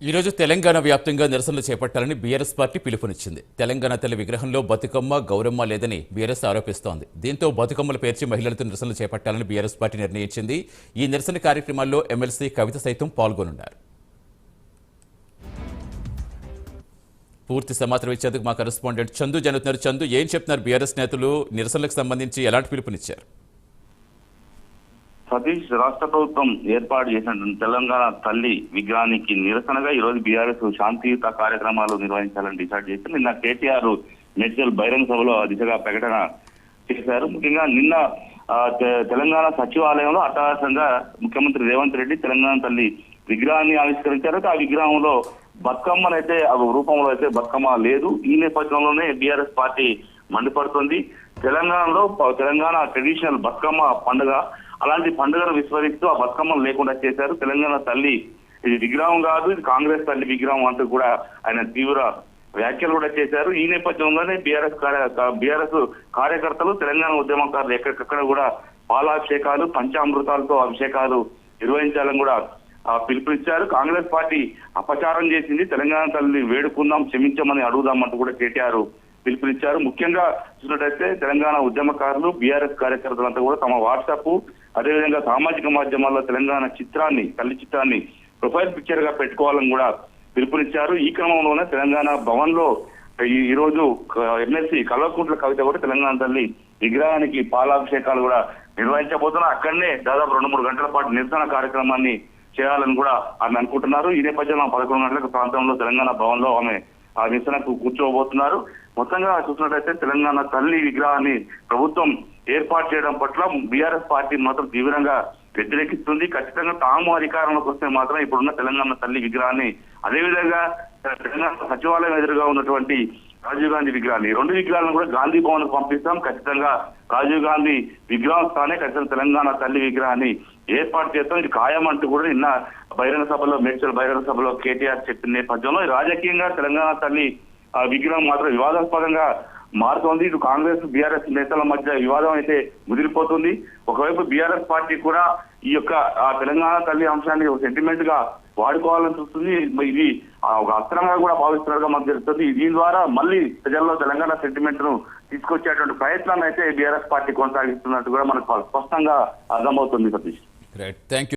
ఈ రోజు తెలంగాణ వ్యాప్తంగా నిరసనలు చేపట్టాలని బీఆర్ఎస్ పార్టీ పిలుపునిచ్చింది. తెలంగాణ తల్లి విగ్రహంలో బతుకమ్మ, గౌరమ్మ లేదని బీఆర్ఎస్ ఆరోపిస్తోంది. దీంతో బతుకమ్మలు పేర్చి మహిళలతో నిరసనలు చేపట్టాలని బీఆర్ఎస్ పార్టీ నిర్ణయించింది. ఈ నిరసన కార్యక్రమాల్లో ఎమ్మెల్సీ కవిత సైతం పాల్గొనున్నారు. పూర్తి సమాచారం ఇచ్చేందుకు మా కరెస్పాండెంట్ చందు జరుగుతున్నారు. చందు, ఏం చెప్తున్నారు బీఆర్ఎస్ నేతలు? నిరసనలకు సంబంధించి ఎలాంటి పిలుపునిచ్చారు? సతీష్, రాష్ట్ర ప్రభుత్వం ఏర్పాటు చేసిన తెలంగాణ తల్లి విగ్రహానికి నిరసనగా ఈ రోజు బీఆర్ఎస్ శాంతియుత కార్యక్రమాలు నిర్వహించాలని డిసైడ్ చేసి నిన్న కేటీఆర్ మేడ్చల్ బహిరంగ సభలో ఆ దిశగా ప్రకటన చేశారు. ముఖ్యంగా నిన్న తెలంగాణ సచివాలయంలో అట్టహాసంగా ముఖ్యమంత్రి రేవంత్ రెడ్డి తెలంగాణ తల్లి విగ్రహాన్ని ఆవిష్కరించారు. ఆ విగ్రహంలో బతుకమ్మనైతే రూపంలో అయితే బతుకమ్మ లేదు. ఈ నేపథ్యంలోనే బీఆర్ఎస్ పార్టీ మండిపడుతుంది. తెలంగాణలో తెలంగాణ ట్రెడిషనల్ బతుకమ్మ పండుగ, అలాంటి పండుగను విస్మరిస్తూ ఆ బతుకమ్మను లేకుండా చేశారు. తెలంగాణ తల్లి ఇది విగ్రహం కాదు, ఇది కాంగ్రెస్ తల్లి విగ్రహం అంటూ కూడా ఆయన తీవ్ర వ్యాఖ్యలు కూడా చేశారు. ఈ నేపథ్యంలోనే బీఆర్ఎస్ కార్యకర్తలు, తెలంగాణ ఉద్యమకారులు ఎక్కడికక్కడ కూడా పాలాభిషేకాలు, పంచామృతాలతో అభిషేకాలు నిర్వహించాలని కూడా పిలుపునిచ్చారు. కాంగ్రెస్ పార్టీ అపచారం చేసింది, తెలంగాణ తల్లిని వేడుకుందాం, క్షమించమని అడుగుదామంటూ కూడా కేటీఆర్ పిలుపునిచ్చారు. ముఖ్యంగా చూసినట్టయితే తెలంగాణ ఉద్యమకారులు, బీఆర్ఎస్ కార్యకర్తలంతా కూడా తమ వాట్సాప్, అదేవిధంగా సామాజిక మాధ్యమాల్లో తెలంగాణ చిత్రాన్ని, తల్లి చిత్రాన్ని ప్రొఫైల్ పిక్చర్ గా పెట్టుకోవాలని కూడా పిలుపునిచ్చారు. ఈ క్రమంలోనే తెలంగాణ భవన్ లో ఈ రోజు ఎమ్మెల్సీ కల్వకుంట్ల కవిత కూడా తెలంగాణ తల్లి విగ్రహానికి పాలాభిషేకాలు కూడా నిర్వహించబోతున్నారు. అక్కడనే దాదాపు 2-3 గంటల పాటు నిరసన కార్యక్రమాన్ని చేయాలని కూడా ఆమె అనుకుంటున్నారు. ఈ నేపథ్యంలో 11 గంటల ప్రాంతంలో తెలంగాణ భవన్ లో ఆమె ఆ నిరసనకు కూర్చోబోతున్నారు. మొత్తంగా చూసినట్లయితే తెలంగాణ తల్లి విగ్రహాన్ని ప్రభుత్వం ఏర్పాటు చేయడం పట్ల బీఆర్ఎస్ పార్టీ మాత్రం తీవ్రంగా వ్యతిరేకిస్తుంది. ఖచ్చితంగా తాము అధికారంలోకి వస్తే మాత్రం ఇప్పుడున్న తెలంగాణ తల్లి విగ్రహాన్ని, అదేవిధంగా తెలంగాణ సచివాలయం ఎదురుగా ఉన్నటువంటి రాజీవ్ గాంధీ విగ్రహాన్ని, 2 విగ్రహాలను కూడా గాంధీ భవన్ కు పంపిస్తాం. ఖచ్చితంగా రాజీవ్ గాంధీ విగ్రహం స్థానే ఖచ్చితంగా తెలంగాణ తల్లి విగ్రహాన్ని ఏర్పాటు చేస్తాం, ఇది ఖాయం అంటూ కూడా నిన్న బహిరంగ సభలో, మేడ్చల్ బహిరంగ సభలో కేటీఆర్ చెప్పిన నేపథ్యంలో రాజకీయంగా తెలంగాణ తల్లి విగ్రహం మాత్రం వివాదాస్పదంగా మారుతోంది. ఇటు కాంగ్రెస్, బీఆర్ఎస్ నేతల మధ్య వివాదం అయితే ముదిరిపోతుంది. ఒకవైపు బీఆర్ఎస్ పార్టీ కూడా ఈ యొక్క తెలంగాణ తల్లి అంశాన్ని సెంటిమెంట్ గా వాడుకోవాలని చూస్తుంది. ఇది ఒక అస్త్రంగా కూడా భావిస్తున్నట్టుగా మనకు తెలుస్తుంది. దీని ద్వారా మళ్ళీ ప్రజల్లో తెలంగాణ సెంటిమెంట్ ను తీసుకొచ్చేటువంటి ప్రయత్నాన్ని అయితే బీఆర్ఎస్ పార్టీ కొనసాగిస్తున్నట్టు కూడా మనకు స్పష్టంగా అర్థమవుతుంది. Satish, right, thank you.